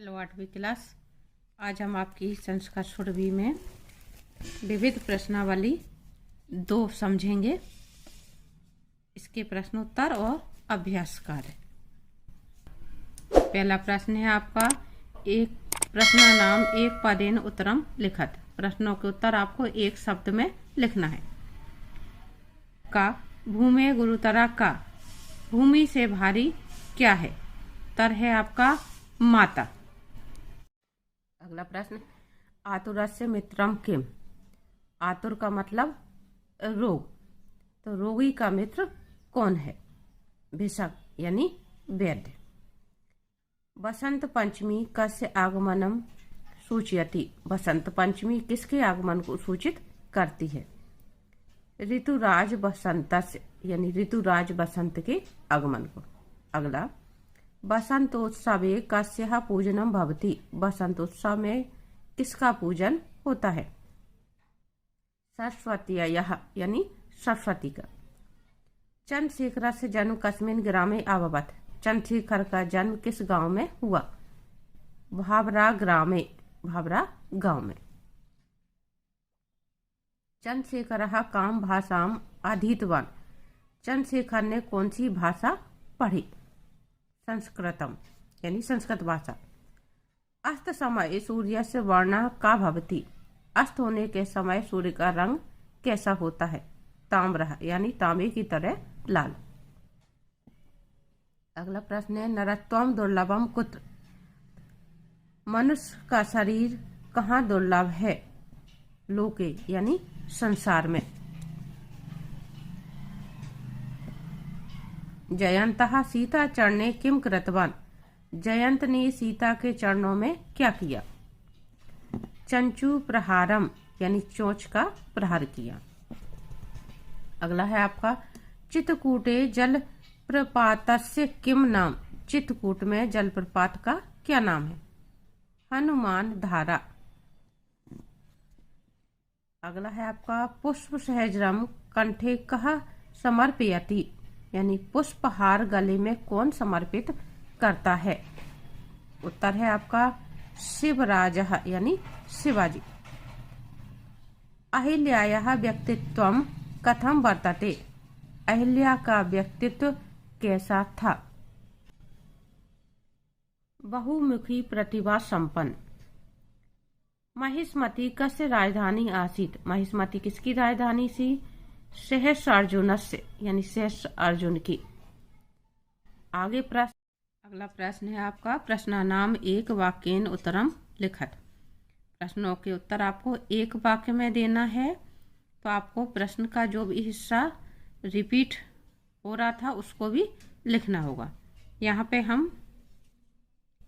Hello 8वीं class. आज हम आपकी संस्कार 16वीं में विविध प्रश्नावली 2 समझेंगे। इसके प्रश्नोत्तर और अभ्यास कार्य। पहला प्रश्न है आपका एक प्रश्न नाम एक पदेन उत्तरम लिखत। प्रश्नों के उत्तर आपको एक शब्द में लिखना है। का भूमि गुरुतरा का भूमि से भारी क्या है? उत्तर है आपका माता। अगला प्रश्न आतुरस्य मित्रम किम। आतुर का मतलब रोग, तो रोगी का मित्र कौन है? भिषक यानी वैद्य। बसंत पंचमी कस्य आगमनम सूचयति। बसंत पंचमी किसके आगमन को सूचित करती है? ऋतुराज बसंतस्य यानी ऋतुराज बसंत के आगमन को। अगला बसंतोत्सवे कस्यः पूजनम भवति। बसंतोत्सव में किसका पूजन होता है? सरस्वतीयः यानी सरस्वती का। चंद्रशेखर से जन्म कस्मिन् ग्रामे अभवत्। चंद्रशेखर का जन्म किस गांव में हुआ? भाभरा ग्रामे, भाभरा गांव में। चंद्रशेखरः कां भाषाम अधीतवान्। चंद्रशेखर ने कौन सी भाषा पढ़ी? संस्कृतम यानी संस्कृत भाषा। अस्त समय सूर्य से वर्णः का भवति। अस्त होने के समय सूर्य का रंग कैसा होता है? ताम्रः यानी तांबे की तरह लाल। अगला प्रश्न है नरत्वम दुर्लभम कुत्र। मनुष्य का शरीर कहाँ दुर्लभ है? लोके यानी संसार में। जयंतः सीता चरणे किम कृतवान। जयंत ने सीता के चरणों में क्या किया? चंचू प्रहारम यानी चोंच का प्रहार किया। अगला है आपका चित्रकूटे जल प्रपातस्य किम नाम। चित्रकूट में जलप्रपात का क्या नाम है? हनुमान धारा। अगला है आपका पुष्प सहस्रम कंठे कः समर्पयति। यानी पुष्पहार गले में कौन समर्पित करता है? उत्तर है आपका शिवराजः यानी शिवाजी। अहिल्यायाः व्यक्तित्वम कथम वर्तते। अहिल्या का व्यक्तित्व कैसा था? बहुमुखी प्रतिभा संपन्न। महिष्मती कस्य राजधानी आसीत्। महिष्मती किसकी राजधानी थी? सहस्र अर्जुनस्य यानी सहस्र अर्जुन की। आगे प्रश्न। अगला प्रश्न है आपका प्रश्न नाम एक वाक्येन उत्तरम लिखत। प्रश्नों के उत्तर आपको एक वाक्य में देना है। तो आपको प्रश्न का जो भी हिस्सा रिपीट हो रहा था उसको भी लिखना होगा। यहाँ पे हम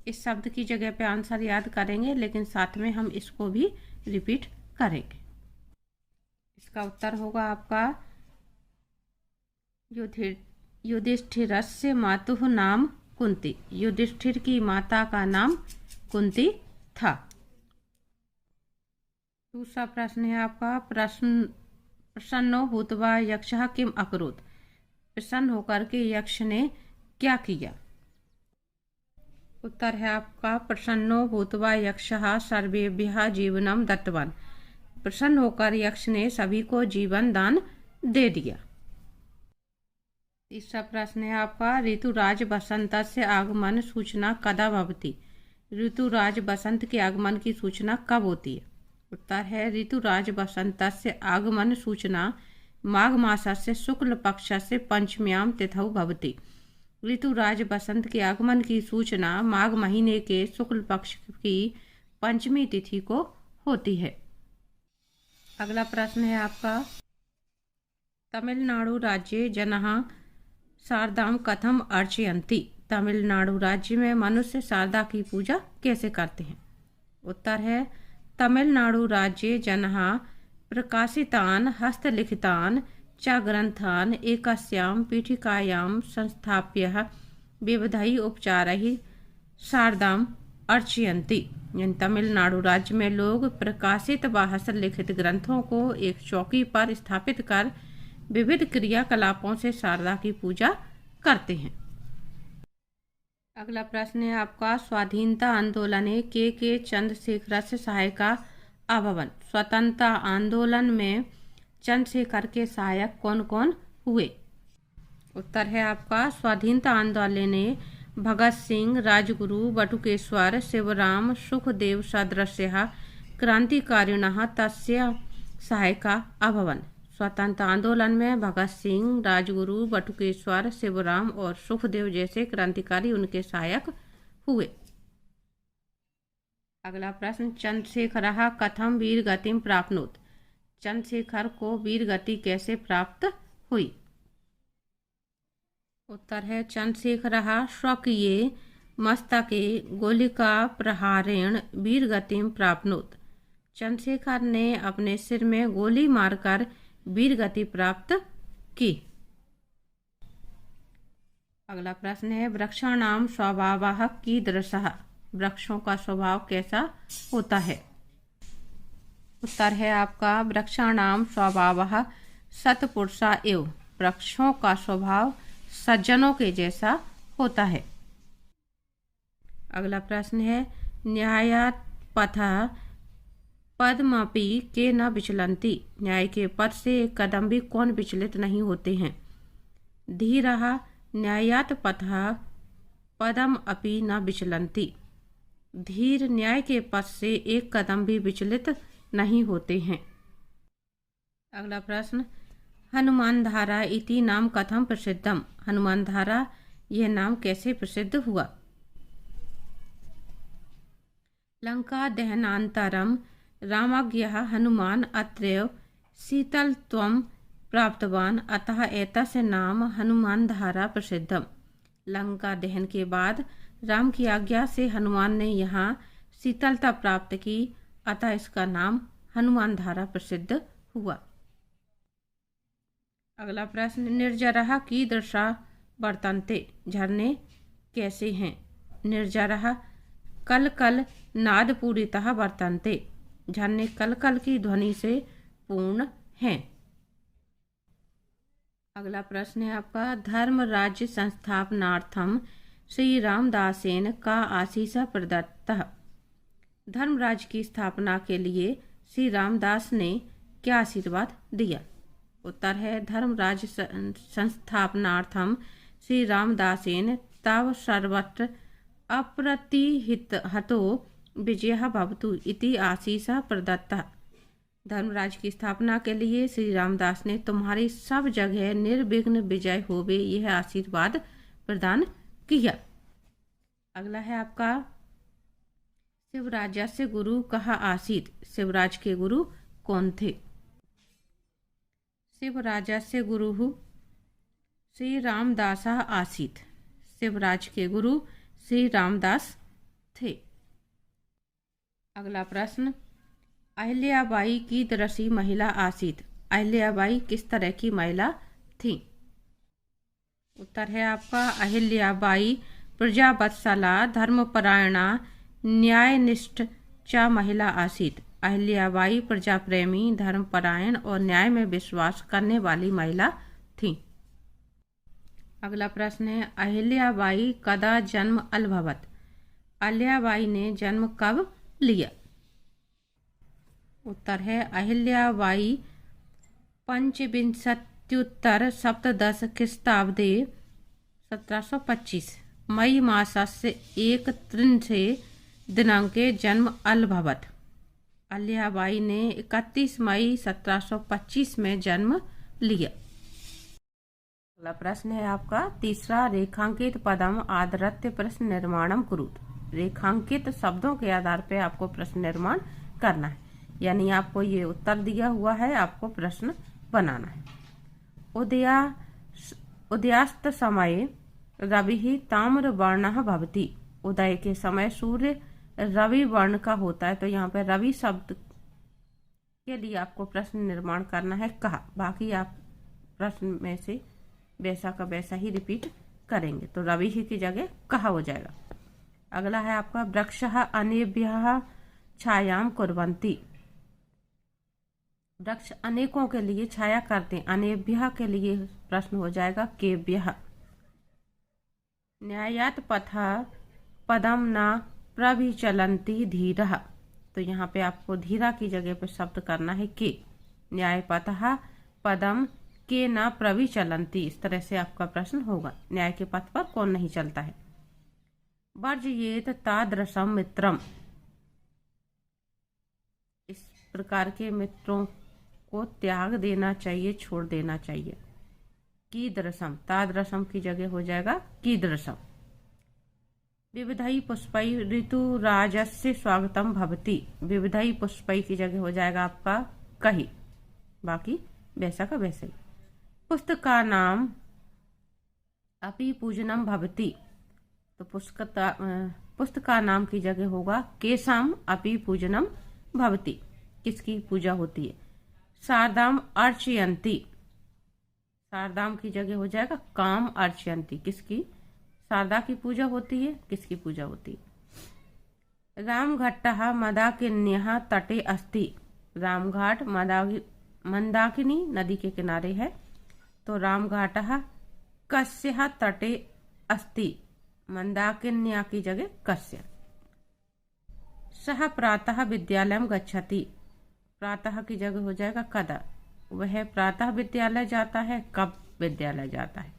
इस शब्द की जगह पे आंसर याद करेंगे, लेकिन साथ में हम इसको भी रिपीट करेंगे। इसका उत्तर होगा आपका युधिष्ठिरस्य मातुः नाम कुंती। युधिष्ठिर की माता का नाम कुंती था। दूसरा प्रश्न है आपका प्रसन्नो भूत्वा यक्षः किम अकरोत्। प्रसन्न होकर के यक्ष ने क्या किया? उत्तर है आपका प्रसन्नो भूत्वा यक्षः सर्वेभ्यः जीवनम दत्तवान्। प्रसन्न होकर यक्ष ने सभी को जीवन दान दे दिया। तीसरा प्रश्न है आपका ऋतुराज बसंतस्य आगमन सूचना कदा भवति। ऋतुराज बसंत के आगमन की सूचना कब होती है? उत्तर है ऋतुराज बसंतस्य आगमन सूचना माघ मासस्य शुक्ल पक्षस्य पंचम्यां तिथौ भवति। ऋतुराज बसंत के आगमन की सूचना माघ महीने के शुक्ल पक्ष की पंचमी तिथि को होती है। अगला प्रश्न है आपका तमिलनाडु राज्ये जनः शारदाम कथम अर्चयन्ति। तमिलनाडु राज्य में मनुष्य शारदा की पूजा कैसे करते हैं? उत्तर है तमिलनाडु राज्ये जनः प्रकाशितान् हस्तलिखितान् च ग्रंथान् एकस्यां पीठिकायां संस्थाप्य विविधैः उपचारैः शारदाम अर्चयन्ति। यानी तमिलनाडु राज्य में लोग प्रकाशित व हस्तलिखित ग्रंथों को एक चौकी पर स्थापित कर विविध क्रियाकलापों से शारदा की पूजा करते हैं। अगला प्रश्न है आपका, स्वाधीनता आंदोलन के चंद्रशेखर से सहायका आभवन। स्वतंत्रता आंदोलन में चंद्रशेखर के सहायक कौन कौन हुए? उत्तर है आपका, स्वाधीनता आंदोलन में भगत सिंह, राजगुरु, बटुकेश्वर, शिवराम, सुखदेव सदृशः क्रांतिकारिणः तस्य सहायका अभवन्। स्वतंत्रता आंदोलन में भगत सिंह, राजगुरु, बटुकेश्वर, शिवराम और सुखदेव जैसे क्रांतिकारी उनके सहायक हुए। अगला प्रश्न, चंद्रशेखरः कथम वीर गतिम प्राप्नोत्। चंद्रशेखर को वीर गति कैसे प्राप्त हुई? उत्तर है, चंद्रशेखरः स्वकीये मस्तके गोलिका प्रहारेण वीर गतिम प्राप्नोत्। चंद्रशेखर ने अपने सिर में गोली मारकर वीर गति प्राप्त की। अगला प्रश्न है, वृक्षाणाम स्वभावः कीदृशः। वृक्षों का स्वभाव कैसा होता है? उत्तर है आपका, वृक्षाणाम स्वभावः सत्पुरुषा एव। वृक्षों का स्वभाव सज्जनों के जैसा होता है। अगला प्रश्न है, न्यायात् पथः पदमपि के न विचलन्ति। न्याय के पद से एक कदम भी कौन विचलित नहीं होते हैं? धीरः न्यायात् पथः पदम अपि न विचलन्ति। धीर न्याय के पद से एक कदम भी विचलित नहीं होते हैं। अगला प्रश्न, हनुमान धारा इति नाम कथम प्रसिद्धम। हनुमान धारा यह नाम कैसे प्रसिद्ध हुआ? लंका दहनान्तरम रामाज्ञः हनुमान अत्रैव शीतलत्वं प्राप्तवान अतः एतस्य नाम हनुमान धारा प्रसिद्धम। लंका दहन के बाद राम की आज्ञा से हनुमान ने यहाँ शीतलता प्राप्त की, अतः इसका नाम हनुमान धारा प्रसिद्ध हुआ। अगला प्रश्न, निर्जरः कीदृशा वर्तन्ते। झरने कैसे हैं? निर्जरः कल कल नादपूरितः वर्तन्ते। झरने कल कल की ध्वनि से पूर्ण हैं। अगला प्रश्न है आपका, धर्म राज्य संस्थापनार्थम श्री रामदासेन का आशीष प्रदत्तः। धर्म राज्य की स्थापना के लिए श्री रामदास ने क्या आशीर्वाद दिया? उत्तर है, धर्म राज्य संस्थापनार्थम श्री रामदासेन तव सर्वत्र अप्रतिहतो विजयः भवतु इति आशीष प्रदत्तः। धर्मराज की स्थापना के लिए श्री रामदास ने तुम्हारी सब जगह निर्विघ्न विजय होवे यह आशीर्वाद प्रदान किया। अगला है आपका, शिवराजस्य गुरु कहा आसीत। शिवराज के गुरु कौन थे? शिवराजस्य गुरु श्री रामदास आसीत। शिवराज के गुरु श्री रामदास थे। अगला प्रश्न, अहिल्याबाई की दृषि महिला आसीत। अहिल्याबाई किस तरह की महिला थी? उत्तर है आपका, अहिल्याबाई प्रजावत्सला धर्मपरायणा न्यायनिष्ठ च महिला आसीत। अहिल्याबाई प्रजाप्रेमी, धर्मपरायण और न्याय में विश्वास करने वाली महिला थी। अगला प्रश्न है, अहिल्याबाई कदा जन्म अलभवत। अहिल्याबाई ने जन्म कब लिया? उत्तर है, अहिल्याबाई पंचविंशत्युत्तर सप्तदश ख्रीष्टाब्दे 1725 मई मासस्य 1 दिनांके जन्म अलभवत। अहिल्याबाई ने 31 मई 1725 में जन्म लिया। अगला प्रश्न है आपका, तीसरा, रेखांकित पदम आदरत्य प्रश्न निर्माणम कुरुत। रेखांकित शब्दों के आधार पर आपको प्रश्न निर्माण करना है, यानी आपको ये उत्तर दिया हुआ है, आपको प्रश्न बनाना है। उदयास्त समय रवि ताम्र वर्णः भवति। उदय के समय सूर्य रवि वर्ण का होता है, तो यहाँ पे रवि शब्द के लिए आपको प्रश्न निर्माण करना है कहा। बाकी आप प्रश्न में से वैसा का वैसा ही रिपीट करेंगे, तो रवि ही की जगह कहा हो जाएगा। अगला है आपका, वृक्षः अनेभ्यः छायां कुर्वन्ति। वृक्ष अनेकों के लिए छाया करते हैं। अनेभ्यः के लिए प्रश्न हो जाएगा केभ्यः। न्यायात पथा पदम न प्रविचलन्ति धीरः। तो यहाँ पे आपको धीरा की जगह पे शब्द करना है के। न्याय पथा पदम के न प्रविचलन्ति, इस तरह से आपका प्रश्न होगा। न्याय के पथ पर कौन नहीं चलता है। वर्जयेत तादृशम मित्रम, इस प्रकार के मित्रों को त्याग देना चाहिए, छोड़ देना चाहिए। कीदृशम, तादृशम की जगह हो जाएगा कीदृशम। विविधई पुष्पई ऋतुराजस्य स्वागतम भवति, विविधई पुष्पई की जगह हो जाएगा आपका कही, बाकी वैसा का वैसे ही। पुस्तक का नाम अपि पूजनम भवति, तो पुस्तक का नाम की जगह होगा केशम अपि पूजनम भवति, किसकी पूजा होती है। शारदाम अर्चयन्ति, शारदाम की जगह हो जाएगा काम अर्चयन्ति, किसकी, शारदा की पूजा होती है, किसकी पूजा होती है। रामघट्टः मंदाकिन्याः तटे अस्ति, रामघाट मंदाकिनी नदी के किनारे है, तो रामघाटः कस्यः तटे अस्ति, मंदाकिन्या की जगह कस्य। सः प्रातः विद्यालयं गच्छति, प्रातः की जगह हो जाएगा कदा, वह प्रातः विद्यालय जाता है, कब विद्यालय जाता है।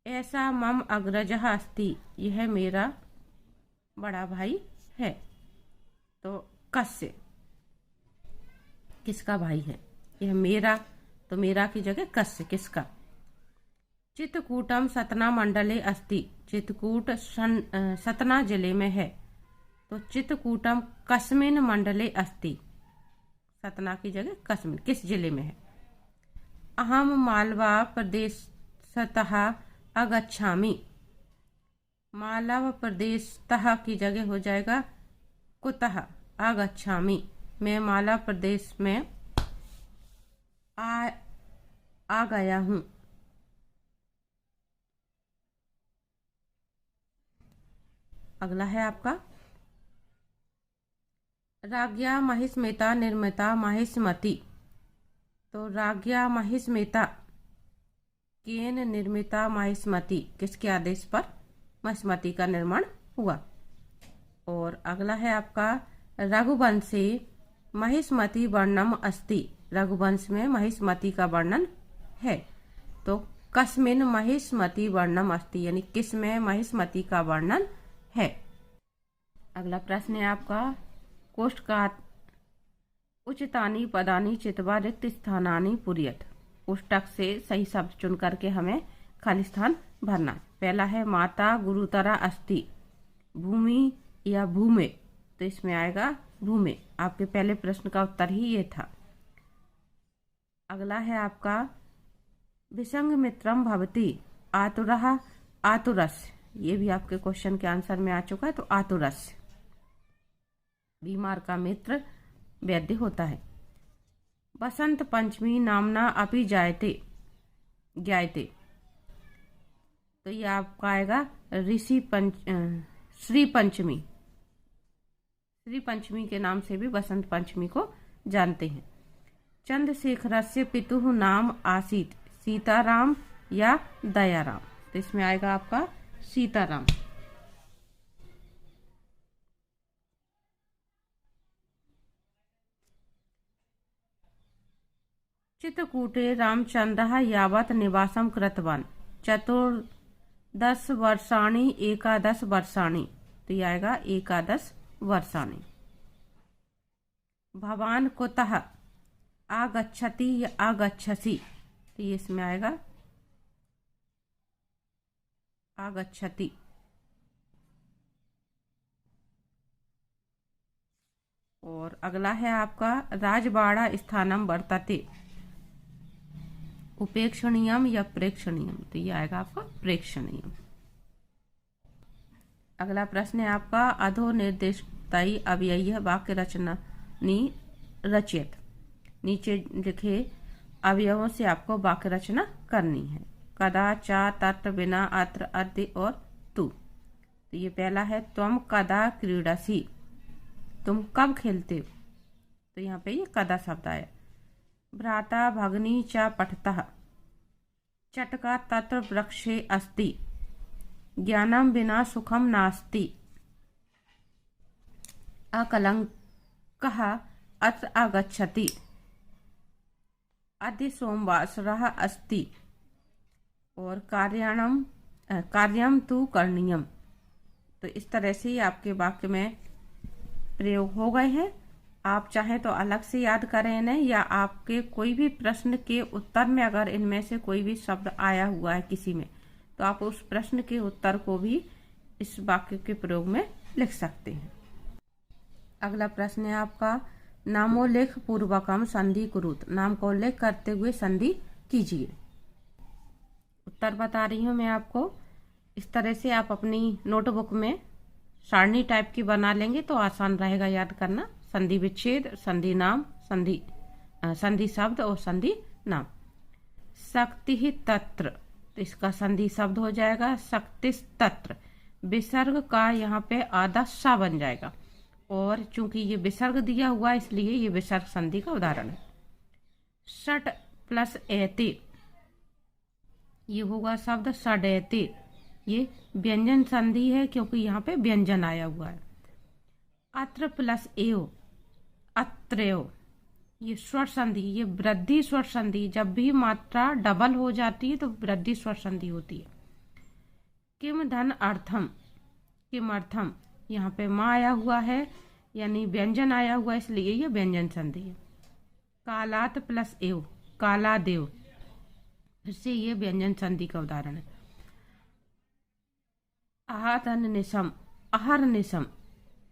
ऐसा मम अग्रजः अस्ति, यह मेरा बड़ा भाई है, तो कस्य, किसका भाई है, यह मेरा, तो मेरा की जगह कस्य, किसका। चित्रकूटम सतना मंडले अस्ति, चित्रकूट सतना जिले में है, तो चित्रकूटम कस्मिन मंडले अस्ति, सतना की जगह कस्मिन, किस जिले में है। अहम मालवा प्रदेशतः आगच्छामि, मालवा प्रदेशतः की जगह हो जाएगा कुतः आगच्छामि, मैं मालवा प्रदेश में आ गया हूँ। अगला है आपका राज्ञा महिष्मता निर्मिता महिष्मति, तो राज्ञा महिष्मता केन निर्मिता महिष्मति, किसके आदेश पर महिष्मति का निर्माण हुआ। और अगला है आपका रघुवंशे महिष्मति वर्णनम अस्ति, रघुवंश में महिष्मति का वर्णन है, तो कस्मिन महिष्मति वर्णनम अस्ति, यानी किस में महिष्मति का वर्णन है। अगला प्रश्न है आपका कोष्ठ का उचितानि पदानि चित्वा रिक्त स्थानानि पूरयत, कोष्टक से सही शब्द चुन करके हमें खाली स्थान भरना है। पहला है माता गुरुतरा अस्ति, भूमि या भूमे, तो इसमें आएगा भूमे, आपके पहले प्रश्न का उत्तर ही ये था। अगला है आपका विसंग मित्रम भवति आतुरः आतुरस्य, ये भी आपके क्वेश्चन के आंसर में आ चुका है, तो आतुरस्य, बीमार का मित्र वैद्य होता है। बसंत पंचमी नामना अपि जायते, ज्ञायते, तो ये आपका आएगा श्री पंचमी, श्री पंचमी के नाम से भी बसंत पंचमी को जानते हैं। चंद्रशेखरस्य पितुः नाम आसीत, सीताराम या दयाराम, तो इसमें आएगा आपका सीताराम। चित्रकूटे रामचंद्रः यावत् निवासं कृतवान् 14 वर्षाणि 11 वर्षाणि, तो ये आएगा 11 वर्षाणि। भवान कुतः आगच्छति या आगच्छसि, तो ये इसमें आएगा आगच्छति। और अगला है आपका राजबाड़ा स्थानम वर्तते, उपेक्षणीयम या प्रेक्षणीयम, तो ये आएगा आपका प्रेक्षणीयम। अगला प्रश्न है आपका अधो निर्दिष्टई अव्ययीय वाक्य रचना रचित, नीचे लिखे अवयवों से आपको वाक्य रचना करनी है। कदा, चा, तत्र, बिना, अत्र, अद्य और तू, तो ये पहला है त्वम कदा क्रीडसि, तुम कब खेलते हो, तो यहाँ पे ये कदा शब्द आया। भ्राता भगनी च पठतः, चटका तत्र वृक्षे अस्ति, ज्ञानम बिना सुखम नास्ति। अकलंकः अत्र आगच्छति। अद्य सोमवासरः अस्ति। और कार्यम तु करणीयम। तो इस तरह से ही आपके वाक्य में प्रयोग हो गए हैं। आप चाहें तो अलग से याद करें इन्हें, या आपके कोई भी प्रश्न के उत्तर में अगर इनमें से कोई भी शब्द आया हुआ है किसी में, तो आप उस प्रश्न के उत्तर को भी इस वाक्य के प्रयोग में लिख सकते हैं। अगला प्रश्न है आपका, नामोल्लेख पूर्वकम संधि कुरुत। नाम का उल्लेख करते हुए संधि कीजिए। उत्तर बता रही हूँ मैं आपको। इस तरह से आप अपनी नोटबुक में सारणी टाइप की बना लेंगे तो आसान रहेगा याद करना। संधि विच्छेद, संधि नाम, संधि शब्द और संधि नाम। शक्ति ही तत्र, तो इसका संधि शब्द हो जाएगा शक्ति तत्र। विसर्ग का यहाँ पे आधा सा बन जाएगा, और चूंकि ये विसर्ग दिया हुआ है इसलिए ये विसर्ग संधि का उदाहरण है। षट प्लस एति, ये होगा शब्द षडयति। ये व्यंजन संधि है क्योंकि यहाँ पे व्यंजन आया हुआ है। अत्र प्लस एव, अत्रयो, ये स्वर संधि, ये वृद्धि स्वर संधि। जब भी मात्रा डबल हो जाती है तो वृद्धि स्वर संधि होती है। किम धन अर्थम, किम अर्थम, यहाँ पे माँ आया हुआ है यानी व्यंजन आया हुआ है इसलिए ये व्यंजन संधि है। कालात प्लस एव, काला देव, फिर से ये व्यंजन संधि का उदाहरण है। आहतन निशम, आहर निशम,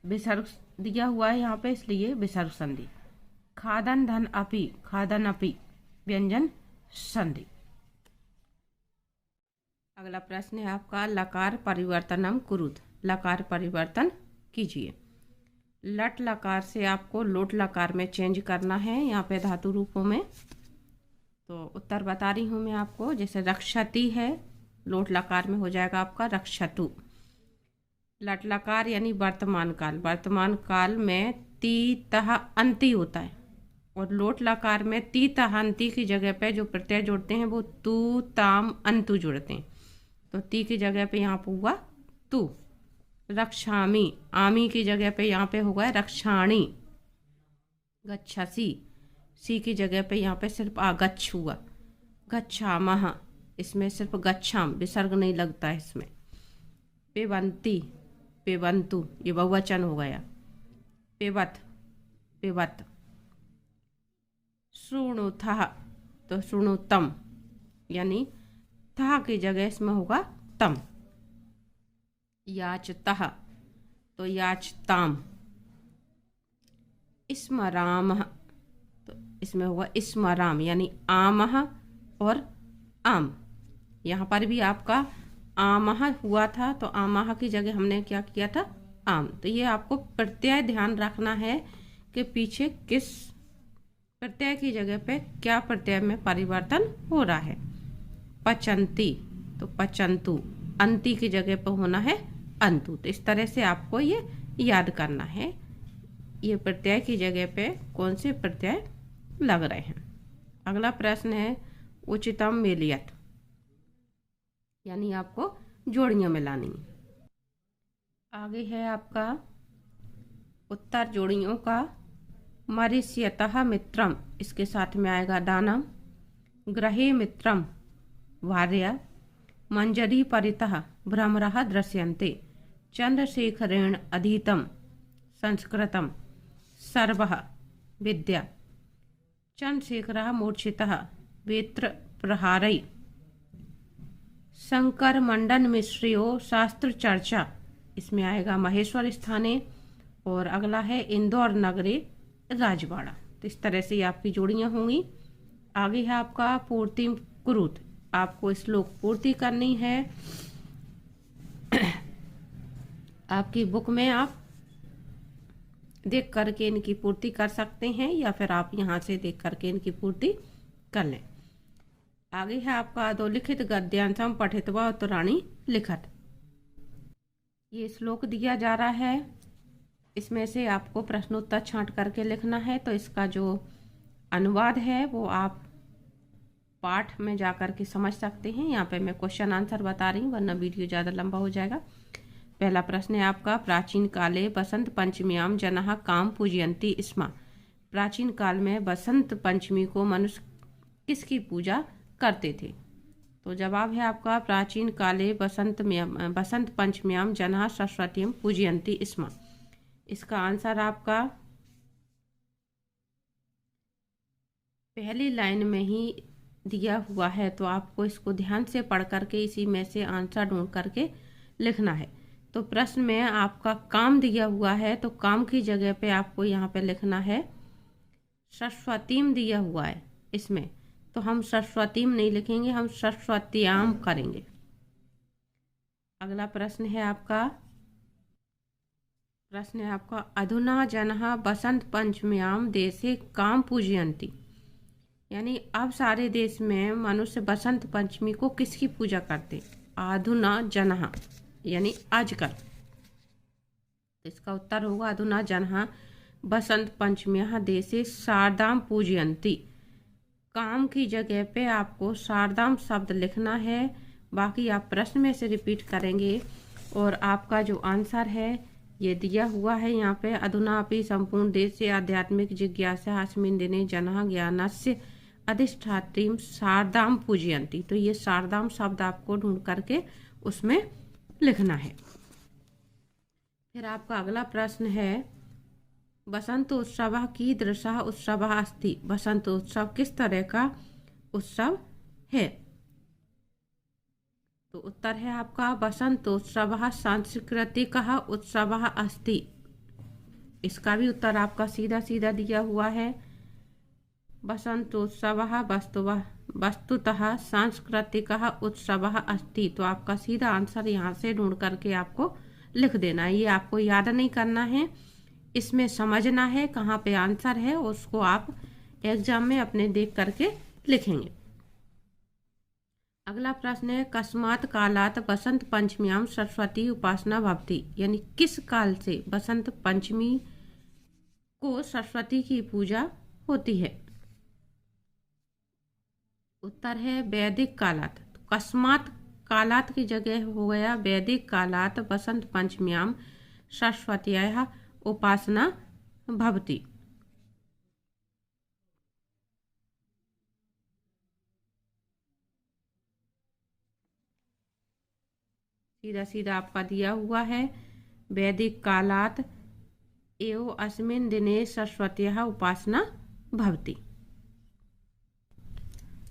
विसर्ग दिया हुआ है यहाँ पे इसलिए विसर्ग संधि। खादन धन अपि, खादन अपि, व्यंजन संधि। अगला प्रश्न है आपका, लकार परिवर्तनम कुरुत। लकार परिवर्तन कीजिए। लट लकार से आपको लोट लकार में चेंज करना है यहाँ पे धातु रूपों में। तो उत्तर बता रही हूँ मैं आपको। जैसे रक्षति है, लोट लकार में हो जाएगा आपका रक्षतु। लट लकार यानी वर्तमान काल, वर्तमान काल में ती तह अंति होता है, और लोट लकार में ती तह अंति की जगह पे जो प्रत्यय जोड़ते हैं वो तू ताम अंतु जुड़ते हैं। तो ती की जगह पे यहाँ पे हुआ तू। रक्षामी, आमी की जगह पे यहाँ पे होगा रक्षाणी। गच्छसी, सी की जगह पे यहाँ पे सिर्फ आगच्छ हुआ। गच्छामः, इसमें सिर्फ गच्छाम, विसर्ग नहीं लगता है इसमें। पेबंती, पेबंतु, ये बहुवचन हो गया। पेबत, पेबत। शृणुतः, तो शृणुतम, यानी था की जगह इसमें होगा तम। याचतः, तो याचताम। स्मरामः, तो इसमें होगा स्मराम, यानी आमः और आम। यहाँ पर भी आपका आमः हुआ था तो आमः की जगह हमने क्या किया था, आम। तो ये आपको प्रत्यय ध्यान रखना है कि पीछे किस प्रत्यय की जगह पे क्या प्रत्यय में परिवर्तन हो रहा है। पचंती, तो पचंतु, अंति की जगह पर होना है अंतु। तो इस तरह से आपको ये याद करना है, ये प्रत्यय की जगह पे कौन से प्रत्यय लग रहे हैं। अगला प्रश्न है, उचितम मेलियत, यानी आपको जोड़ियां मिलानी। आगे है आपका उत्तर जोड़ियों का। मरीष्यतः मित्रम, इसके साथ में आएगा दानम। ग्रहे मित्रम भार्या। मंजरी परितः भ्रमरः दृश्यन्ते। चंद्रशेखरेण अधीतम संस्कृतम सर्वः विद्या। चंद्रशेखरः मूर्छितः वेत्र प्रहारै। शंकर मंडन मिश्रियो शास्त्र चर्चा, इसमें आएगा महेश्वर स्थाने। और अगला है इंदौर नगरे राजवाड़ा। तो इस तरह से आपकी जोड़ियां होंगी। आगे है आपका पूर्ति कुरुत, आपको श्लोक पूर्ति करनी है। आपकी बुक में आप देख करके इनकी पूर्ति कर सकते हैं, या फिर आप यहाँ से देख करके इनकी पूर्ति कर लें। आगे है आपका अधोलिखित गद्यांशम पठित्वा उत्तराणि लिखत। ये श्लोक दिया जा रहा है, इसमें से आपको प्रश्नोत्तर छांट करके लिखना है। तो इसका जो अनुवाद है वो आप पाठ में जाकर के समझ सकते हैं। यहाँ पे मैं क्वेश्चन आंसर बता रही हूँ, वरना वीडियो ज़्यादा लंबा हो जाएगा। पहला प्रश्न है आपका, प्राचीन काले बसंत पंचम्याम जनः काम पूजयन्ति स्म। प्राचीन काल में बसंत पंचमी को मनुष्य किसकी पूजा करते थे? तो जवाब है आपका, प्राचीन काले बसंत पंचम्याम जनः सरस्वतीं पूजयन्ति स्म। इसका आंसर आपका पहली लाइन में ही दिया हुआ है, तो आपको इसको ध्यान से पढ़ करके इसी में से आंसर ढूंढ करके लिखना है। तो प्रश्न में आपका काम दिया हुआ है, तो काम की जगह पे आपको यहाँ पे लिखना है सरस्वतीम दिया हुआ है इसमें, तो हम सरस्वतीम नहीं लिखेंगे, हम सरस्वत्याम करेंगे। अगला प्रश्न है आपका अधुना जनः बसंत पंचम्याम देशे काम पूजयन्ति। यानी अब सारे देश में मनुष्य बसंत पंचमी को किसकी पूजा करते? अधुना जनः यानी आजकल। तो इसका उत्तर होगा अधुना जनः बसंत पंचम्याः देशे शारदाम पूजयन्ति। काम की जगह पे आपको शारदाम शब्द लिखना है, बाकी आप प्रश्न में से रिपीट करेंगे। और आपका जो आंसर है ये दिया हुआ है यहाँ पे, अधुना अपि संपूर्ण देश से आध्यात्मिक जिज्ञासा अस्मिन् दिने जनः ज्ञानस्य अधिष्ठात्रीं शारदाम पूजयन्ति। तो ये शारदाम शब्द आपको ढूंढ करके उसमें लिखना है। फिर आपका अगला प्रश्न है, बसंतोत्सवः कीदृशः उत्सवः अस्ति। बसंतोत्सव किस तरह का उत्सव है? तो उत्तर है आपका, बसंतोत्सवः सांस्कृतिकः उत्सवः अस्ति। इसका भी उत्तर आपका सीधा सीधा दिया हुआ है। बसंतोत्सवः वस्तुतः सांस्कृतिकः उत्सवः अस्ति। तो आपका सीधा आंसर यहाँ से ढूंढ करके आपको लिख देना है। ये आपको याद नहीं करना है, इसमें समझना है कहाँ पे आंसर है, उसको आप एग्जाम में अपने देख करके लिखेंगे। अगला प्रश्न है, कस्मात् कालात् बसंत पंचम्याम सरस्वती उपासना भवति। यानी किस काल से बसंत पंचमी को सरस्वती की पूजा होती है? उत्तर है वैदिक कालात्। कस्मात् कालात् की जगह हो गया वैदिक कालात् बसंत पंचम्याम सरस्वत्याः उपासना भवति। सीधा सीधा आपका दिया हुआ है वैदिक कालात् एव अस्मिन् दिने सरस्वत्याः उपासना भवति।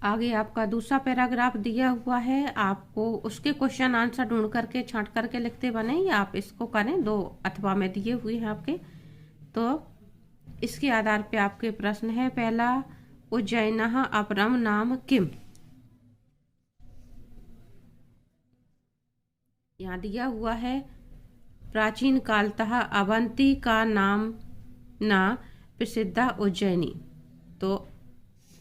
आगे आपका दूसरा पैराग्राफ दिया हुआ है, आपको उसके क्वेश्चन आंसर ढूंढ करके छांट करके लिखते बने, या आप इसको करें, दो अथवा में दिए हुए हैं आपके। तो इसके आधार पे आपके प्रश्न है, पहला, उज्जैनः अपरम नाम किम। यहाँ दिया हुआ है प्राचीन कालतः अवंती का नाम ना प्रसिद्ध उज्जैनी। तो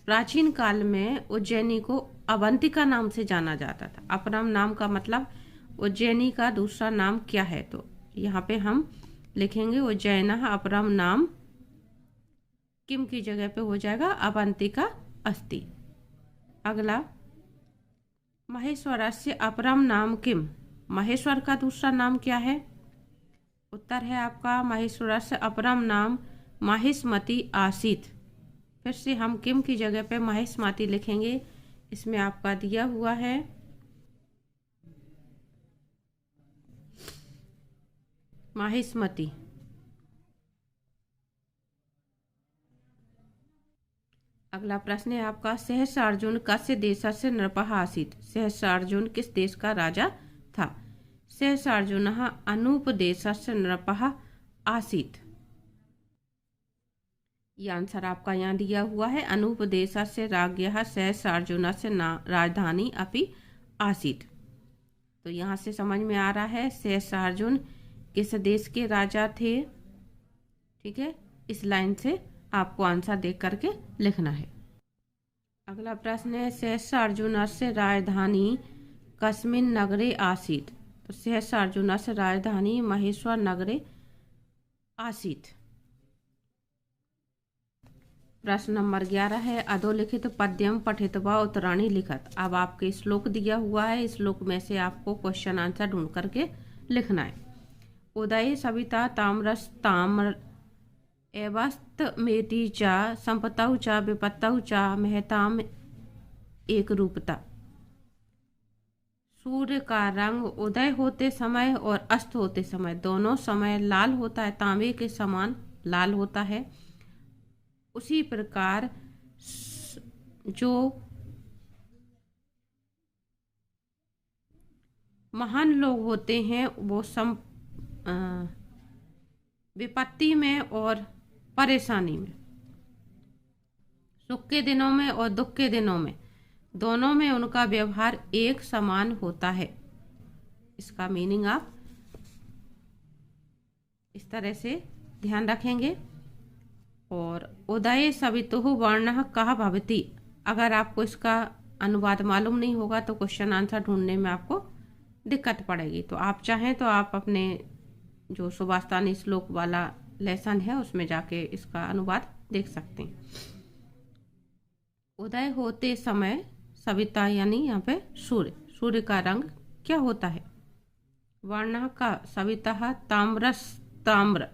प्राचीन काल में उज्जैनी को अवंतिका नाम से जाना जाता था। अपरम नाम का मतलब उज्जैनी का दूसरा नाम क्या है? तो यहाँ पे हम लिखेंगे उज्जैनः अपरम नाम किम की जगह पे हो जाएगा अवंतिका अस्ति। अगला, महेश्वरस्य अपरम नाम किम। महेश्वर का दूसरा नाम क्या है? उत्तर है आपका, महेश्वरस्य अपरम नाम माहिष्मति आसीत्। फिर से हम किम की जगह पे माहिष्मति लिखेंगे, इसमें आपका दिया हुआ है माहिष्मति। अगला प्रश्न है आपका, सहस्रार्जुन कस्य देशस्य नृपः आसीत्। सहस्रार्जुन किस देश का राजा था? सहस्रार्जुनः अनूपदेशस्य नृपः आसीत्। ये आंसर आपका यहाँ दिया हुआ है, अनूपदेशस्य राज्ञः सहस्रार्जुनस्य राजधानी अपि आसीत्। तो यहाँ से समझ में आ रहा है सहस्रार्जुन किस देश के राजा थे। ठीक है, इस लाइन से आपको आंसर देख करके लिखना है। अगला प्रश्न है, सहस्रार्जुनस्य राजधानी कस्मिन् नगरे आसीत्। तो सहस्रार्जुनस्य राजधानी महेश्वर नगरे आसीत्। प्रश्न नंबर 11 है अधोलिखित पद्यम पठित व उत्तराणी लिखत। अब आपके श्लोक दिया हुआ है, श्लोक में से आपको क्वेश्चन आंसर ढूंढ करके लिखना है। उदय सविता ताम्रस ताम्र एवस्त मेटी चा संपतौ चा विपत्तौ चा महताम एक रूपता। सूर्य का रंग उदय होते समय और अस्त होते समय दोनों समय लाल होता है, तांबे के समान लाल होता है। उसी प्रकार जो महान लोग होते हैं वो विपत्ति में और परेशानी में, सुख के दिनों में और दुख के दिनों में, दोनों में उनका व्यवहार एक समान होता है। इसका मीनिंग आप इस तरह से ध्यान रखेंगे। और उदय सवितुः वर्णः कः भवति, अगर आपको इसका अनुवाद मालूम नहीं होगा तो क्वेश्चन आंसर ढूंढने में आपको दिक्कत पड़ेगी। तो आप चाहें तो आप अपने जो सुभाषतानी श्लोक वाला लेसन है उसमें जाके इसका अनुवाद देख सकते हैं। उदय होते समय सविता यानी यहाँ पे सूर्य, सूर्य का रंग क्या होता है? वर्णः का सविता ताम्रस ताम्र।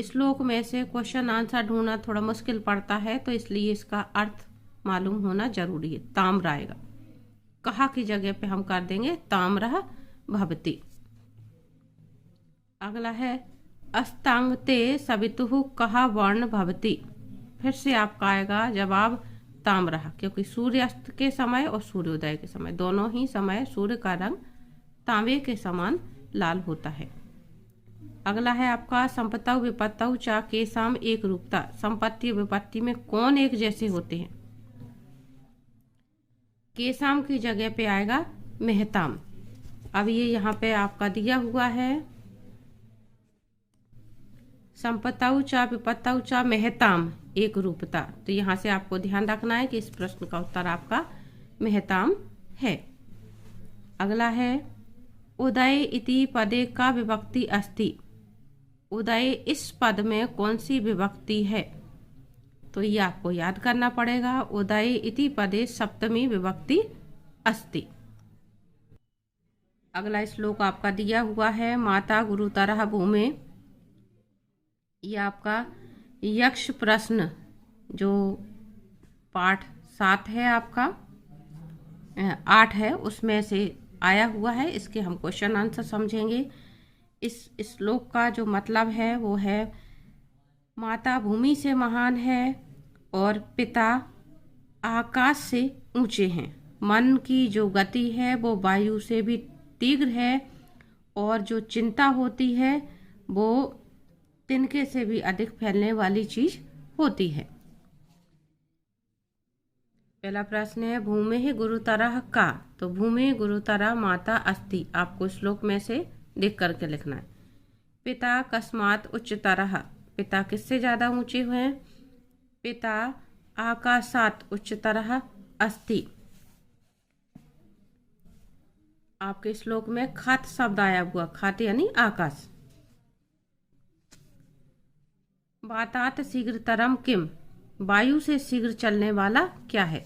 श्लोक में से क्वेश्चन आंसर ढूंढना थोड़ा मुश्किल पड़ता है, तो इसलिए इसका अर्थ मालूम होना जरूरी है। ताम्र आएगा, कहा की जगह पे हम कर देंगे ताम्रः भवति। अगला है अस्तांगते सवितुः कहा वर्ण भवति। फिर से आपका आएगा जवाब ताम्रः, क्योंकि सूर्यास्त के समय और सूर्योदय के समय दोनों ही समय सूर्य का रंग तांबे के समान लाल होता है। अगला है आपका संपत्तौ विपत्तौ चा केसाम एक रूपता। संपत्ति विपत्ति में कौन एक जैसे होते हैं? केसाम की जगह पे आएगा महताम। अब ये यहाँ पे आपका दिया हुआ है संपत्तौ चा विपत्तौ चा महताम एक रूपता। तो यहाँ से आपको ध्यान रखना है कि इस प्रश्न का उत्तर आपका महताम है। अगला है उदय इति पदे का विभक्ति अस्ति। उदय इस पद में कौन सी विभक्ति है? तो ये आपको याद करना पड़ेगा। उदय इति पदे सप्तमी विभक्ति अस्ति। अगला श्लोक आपका दिया हुआ है माता गुरुतरः भूमे। ये आपका यक्ष प्रश्न जो पाठ 7 है आपका 8 है उसमें से आया हुआ है। इसके हम क्वेश्चन आंसर समझेंगे। इस श्लोक का जो मतलब है वो है माता भूमि से महान है और पिता आकाश से ऊंचे हैं। मन की जो गति है वो वायु से भी तीव्र है और जो चिंता होती है वो तिनके से भी अधिक फैलने वाली चीज होती है। पहला प्रश्न है भूमि गुरुतरः का। तो भूमि गुरुतरा माता अस्ति, आपको श्लोक में से देख करके लिखना है। पिता कस्मात् उच्चतरः, पिता किससे ज्यादा ऊंचे हुए हैं? पिता आकाशात् उच्चतरः अस्ति। आपके श्लोक में खात शब्द आया हुआ, खात यानी आकाश। वातात् शीघ्रतरम किम, वायु से शीघ्र चलने वाला क्या है?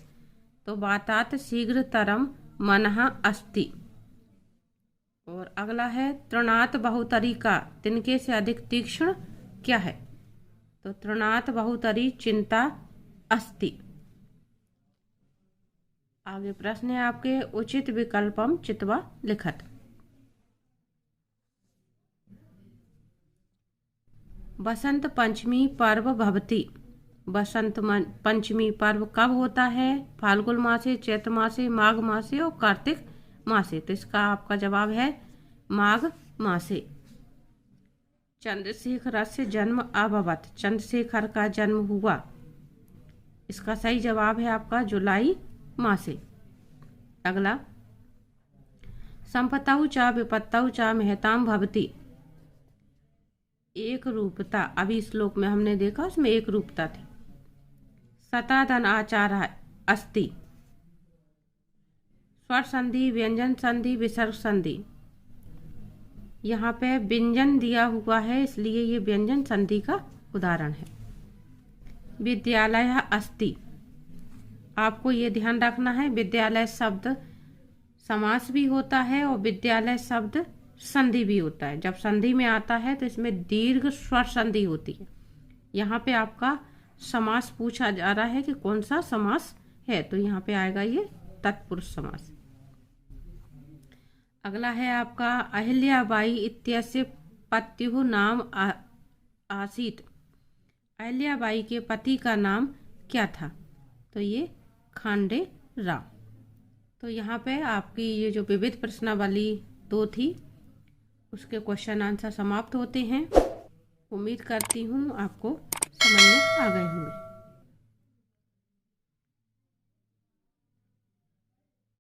तो वातात् शीघ्रतरम मनः अस्ति। और अगला है तृणात् बहुतरी का, तिनके से अधिक तीक्ष्ण क्या है? तो तृणात् बहुतरी चिंता अस्ति। आगे प्रश्न है आपके उचित विकल्पम चित्वा लिखत। बसंत पंचमी पर्व भवति। बसंत पंचमी पर्व कब होता है? फाल्गुन मासे, चैत्र मासे, माघ मासे और कार्तिक मासे। तो इसका आपका जवाब है माघ मासे। चंद्रशेखर से जन्म अभवत, चंद्रशेखर का जन्म हुआ। इसका सही जवाब है आपका जुलाई मासे। अगला संपतौ च विपत्तौ च महताम भवति। एक रूपता, अभी श्लोक में हमने देखा उसमें एक रूपता थी। सतादन आचार अस्ति। स्वर संधि, व्यंजन संधि, विसर्ग संधि। यहाँ पे व्यंजन दिया हुआ है इसलिए ये व्यंजन संधि का उदाहरण है। विद्यालय अस्ति, आपको ये ध्यान रखना है विद्यालय शब्द समास भी होता है और विद्यालय शब्द संधि भी होता है। जब संधि में आता है तो इसमें दीर्घ स्वर संधि होती है। यहाँ पे आपका समास पूछा जा रहा है कि कौन सा समास है, तो यहाँ पे आएगा ये तत्पुरुष समास। अगला है आपका अहिल्याबाई इत्यस्य पत्युः नाम आसीत्। अहिल्याबाई के पति का नाम क्या था? तो ये खांडे राव। तो यहाँ पे आपकी ये जो विविध प्रश्नावली 2 थी उसके क्वेश्चन आंसर समाप्त होते हैं। उम्मीद करती हूँ आपको समझ में आ गए होंगे।